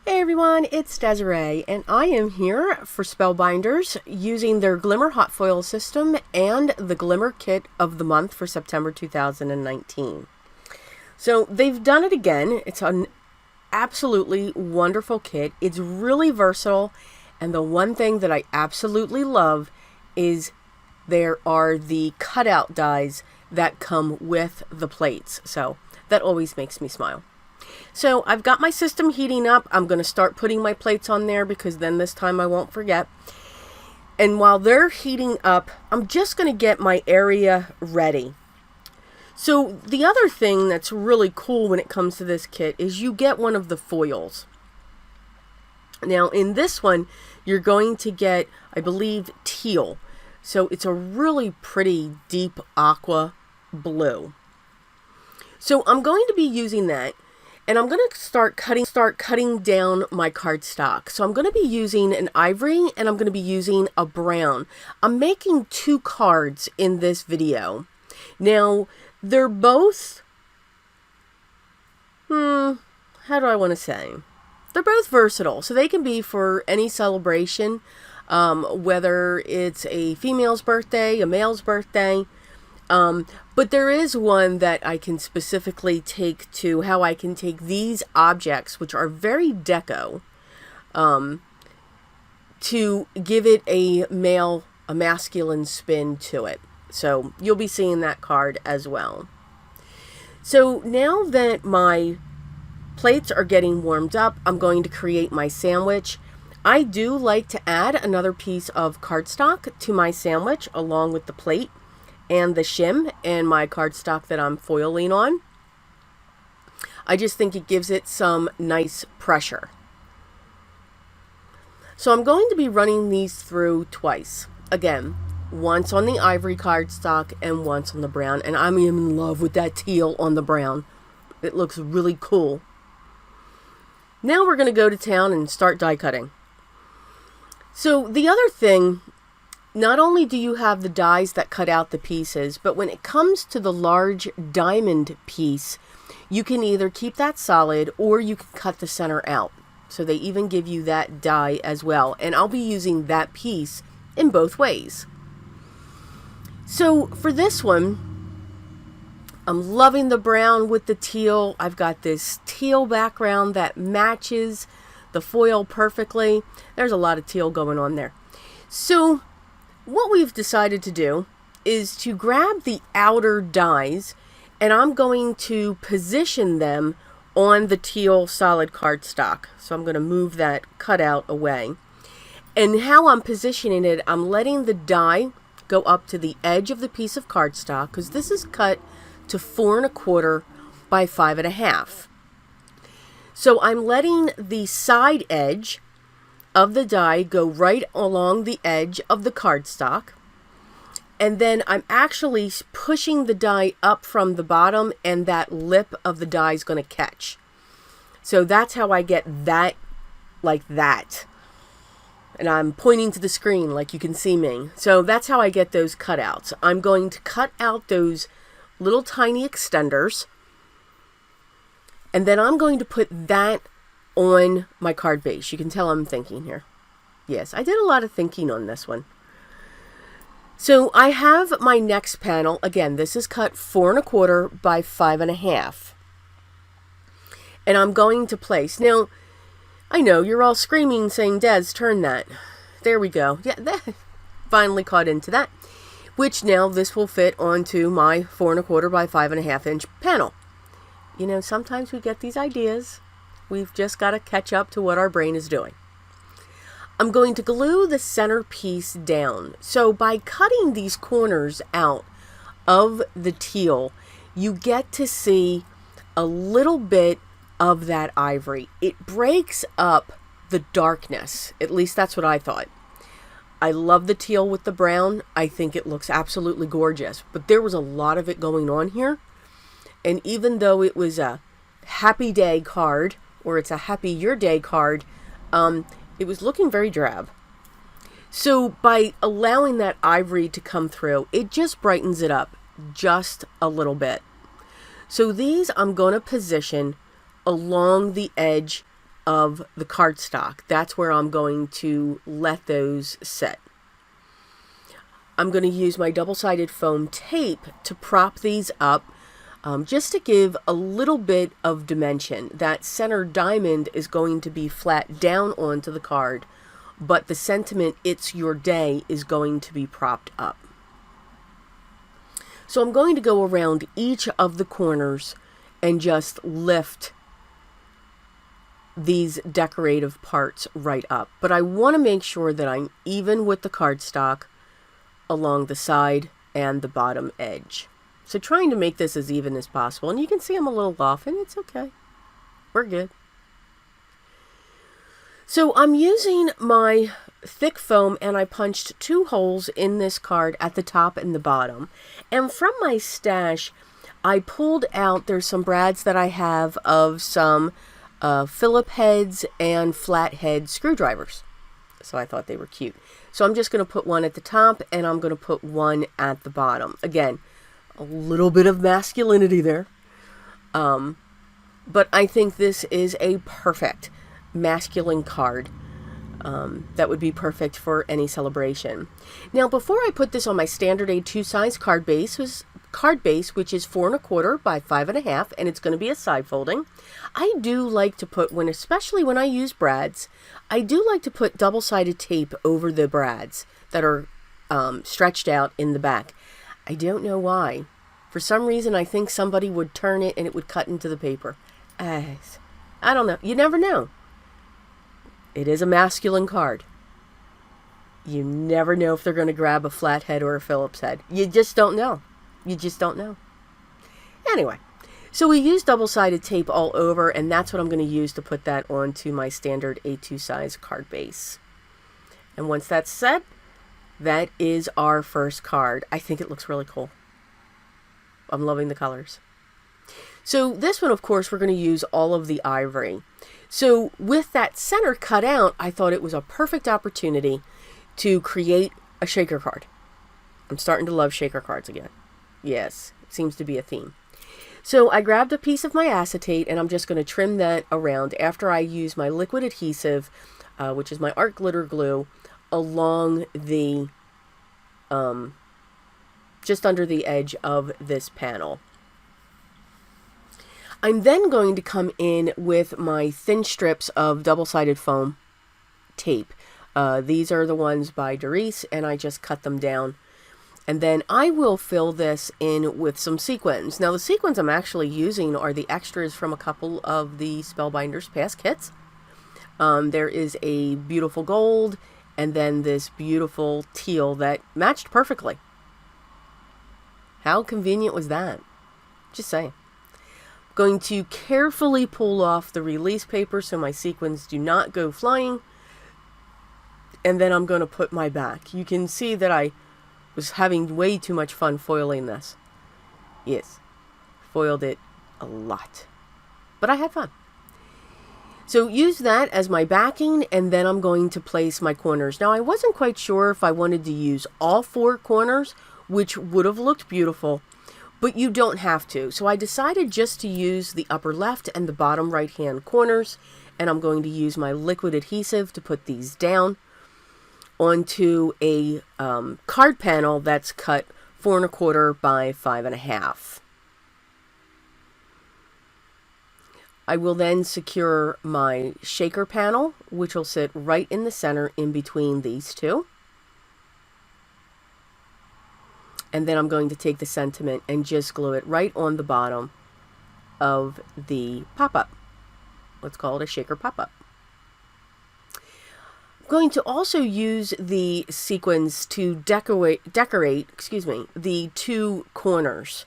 Hey everyone, it's Desiree, and I am here for Spellbinders using their Glimmer Hot Foil System and the Glimmer Kit of the Month for September 2019. So they've done it again. It's an absolutely wonderful kit. It's really versatile, and the one thing that I absolutely love is there are the cutout dies that come with the plates. So that always makes me smile. So I've got my system heating up. I'm going to start putting my plates on there because then this time I won't forget. And while they're heating up, I'm just going to get my area ready. So the other thing that's really cool when it comes to this kit is you get one of the foils. Now in this one, you're going to get, I believe, teal. So it's a really pretty deep aqua blue. So I'm going to be using that. And I'm going to start cutting down my cardstock. So I'm going to be using an ivory and I'm going to be using a brown. I'm making two cards in this video. Now, they're both, how do I want to say? They're both versatile. So they can be for any celebration, whether it's a female's birthday, a male's birthday. But there is one that I can specifically take to how I can take these objects, which are very deco, to give it a masculine spin to it. So you'll be seeing that card as well. So now that my plates are getting warmed up, I'm going to create my sandwich. I do like to add another piece of cardstock to my sandwich along with the plate and the shim and my cardstock that I'm foiling on. I just think it gives it some nice pressure. So I'm going to be running these through twice. Again, once on the ivory cardstock and once on the brown. And I'm in love with that teal on the brown. It looks really cool. Now we're going to go to town and start die cutting. So the other thing, not only do you have the dies that cut out the pieces, but when it comes to the large diamond piece, you can either keep that solid or you can cut the center out. So they even give you that die as well. And I'll be using that piece in both ways. So for this one, I'm loving the brown with the teal. I've got this teal background that matches the foil perfectly. There's a lot of teal going on there. So what we've decided to do is to grab the outer dies and I'm going to position them on the teal solid cardstock. So I'm going to move that cutout away. And how I'm positioning it, I'm letting the die go up to the edge of the piece of cardstock because this is cut to 4 1/4 by 5 1/2. So I'm letting the side edge of the die go right along the edge of the cardstock, and then I'm actually pushing the die up from the bottom, and that lip of the die is going to catch. So that's how I get that like that, and I'm pointing to the screen like you can see me. So that's how I get those cutouts. I'm going to cut out those little tiny extenders, and then I'm going to put that on my card base. You can tell I'm thinking here. Yes, I did a lot of thinking on this one. So I have my next panel. Again, this is cut 4 1/4 by 5 1/2. And I'm going to place. Now, I know you're all screaming saying, Des, turn that. There we go. Yeah, that finally caught into that. Which now this will fit onto my 4 1/4 by 5 1/2 inch panel. You know, sometimes we get these ideas. We've just got to catch up to what our brain is doing. I'm going to glue the center piece down. So by cutting these corners out of the teal, you get to see a little bit of that ivory. It breaks up the darkness. At least that's what I thought. I love the teal with the brown. I think it looks absolutely gorgeous. But there was a lot of it going on here. And even though it was a happy day card, or it's a happy your day card, it was looking very drab. So by allowing that ivory to come through, it just brightens it up just a little bit. So these I'm going to position along the edge of the cardstock. That's where I'm going to let those sit. I'm going to use my double-sided foam tape to prop these up, just to give a little bit of dimension. That center diamond is going to be flat down onto the card, but the sentiment, "It's your day," is going to be propped up. So I'm going to go around each of the corners and just lift these decorative parts right up. But I want to make sure that I'm even with the cardstock along the side and the bottom edge. So trying to make this as even as possible. And you can see I'm a little off, and it's okay. We're good. So I'm using my thick foam, and I punched 2 holes in this card at the top and the bottom. And from my stash, I pulled out, there's some brads that I have of some Phillip heads and flathead screwdrivers. So I thought they were cute. So I'm just going to put one at the top, and I'm going to put one at the bottom. Again, a little bit of masculinity there. But I think this is a perfect masculine card. That would be perfect for any celebration. Now, before I put this on my standard A2 size card base, which is 4 1/4 by 5 1/2, and it's going to be a side folding, I do like to put, especially when I use brads, I do like to put double-sided tape over the brads that are stretched out in the back. I don't know why. For some reason, I think somebody would turn it and it would cut into the paper. I don't know. You never know. It is a masculine card. You never know if they're going to grab a flathead or a Phillips head. You just don't know. You just don't know. Anyway, so we use double-sided tape all over, and that's what I'm going to use to put that onto my standard A2 size card base. And once that's set, that is our first card. I think it looks really cool. I'm loving the colors. So this one, of course, we're going to use all of the ivory. So with that center cut out, I thought it was a perfect opportunity to create a shaker card. I'm starting to love shaker cards again. Yes, it seems to be a theme. So I grabbed a piece of my acetate, and I'm just going to trim that around after I use my liquid adhesive, which is my art glitter glue, along the, just under the edge of this panel. I'm then going to come in with my thin strips of double-sided foam tape. These are the ones by Desiree, and I just cut them down. And then I will fill this in with some sequins. Now, the sequins I'm actually using are the extras from a couple of the Spellbinders past kits. There is a beautiful gold, and then this beautiful teal that matched perfectly. How convenient was that? Just saying. Going to carefully pull off the release paper so my sequins do not go flying. And then I'm going to put my back. You can see that I was having way too much fun foiling this. Yes, foiled it a lot. But I had fun. So use that as my backing, and then I'm going to place my corners. Now, I wasn't quite sure if I wanted to use all 4 corners, which would have looked beautiful, but you don't have to. So I decided just to use the upper left and the bottom right hand corners, and I'm going to use my liquid adhesive to put these down onto a card panel that's cut 4 1/4 by 5 1/2. I will then secure my shaker panel, which will sit right in the center in between these two. And then I'm going to take the sentiment and just glue it right on the bottom of the pop-up. Let's call it a shaker pop-up. I'm going to also use the sequins to decorate the 2 corners.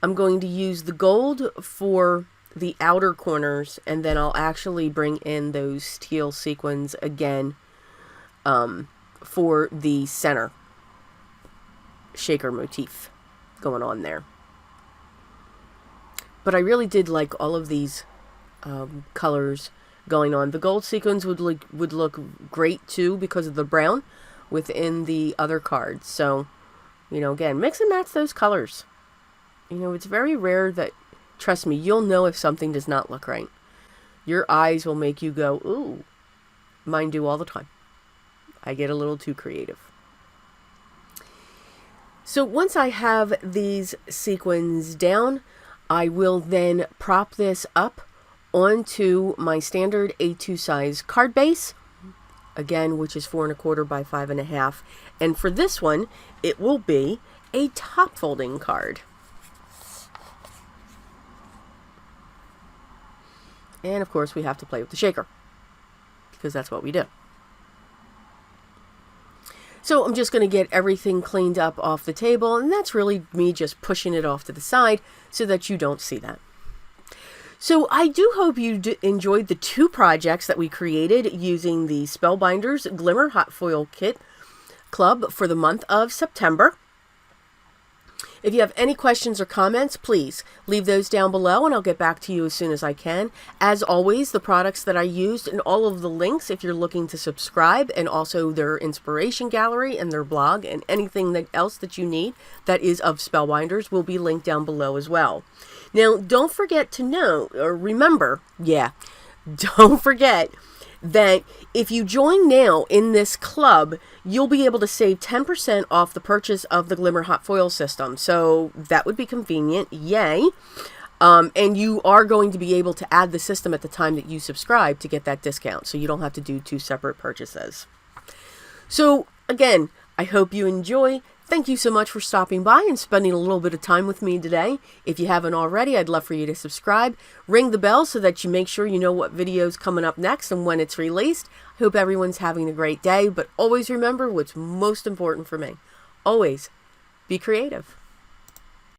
I'm going to use the gold for the outer corners, and then I'll actually bring in those teal sequins again for the center shaker motif going on there. But I really did like all of these colors going on. The gold sequins would look great too because of the brown within the other cards. So, you know, again, mix and match those colors. You know, it's very rare that, trust me, you'll know if something does not look right. Your eyes will make you go, ooh. Mine do all the time. I get a little too creative. So once I have these sequins down, I will then prop this up onto my standard A2 size card base, again, which is 4 1/4 by 5 1/2. And for this one, it will be a top folding card. And of course, we have to play with the shaker, because that's what we do. So I'm just going to get everything cleaned up off the table, and that's really me just pushing it off to the side so that you don't see that. So I do hope you enjoyed the 2 projects that we created using the Spellbinders Glimmer Hot Foil Kit Club for the month of September. If you have any questions or comments, please leave those down below and I'll get back to you as soon as I can. As always, the products that I used and all of the links, if you're looking to subscribe, and also their inspiration gallery and their blog and anything else that you need that is of Spellbinders, will be linked down below as well. Now, don't forget to know, or remember, don't forget that if you join now in this club, you'll be able to save 10% off the purchase of the Glimmer Hot Foil System. So that would be convenient. Yay. And you are going to be able to add the system at the time that you subscribe to get that discount. So you don't have to do 2 separate purchases. So again, I hope you enjoy. Thank you so much for stopping by and spending a little bit of time with me today. If you haven't already, I'd love for you to subscribe. Ring the bell so that you make sure you know what video is coming up next and when it's released. I hope everyone's having a great day, but always remember what's most important for me. Always be creative.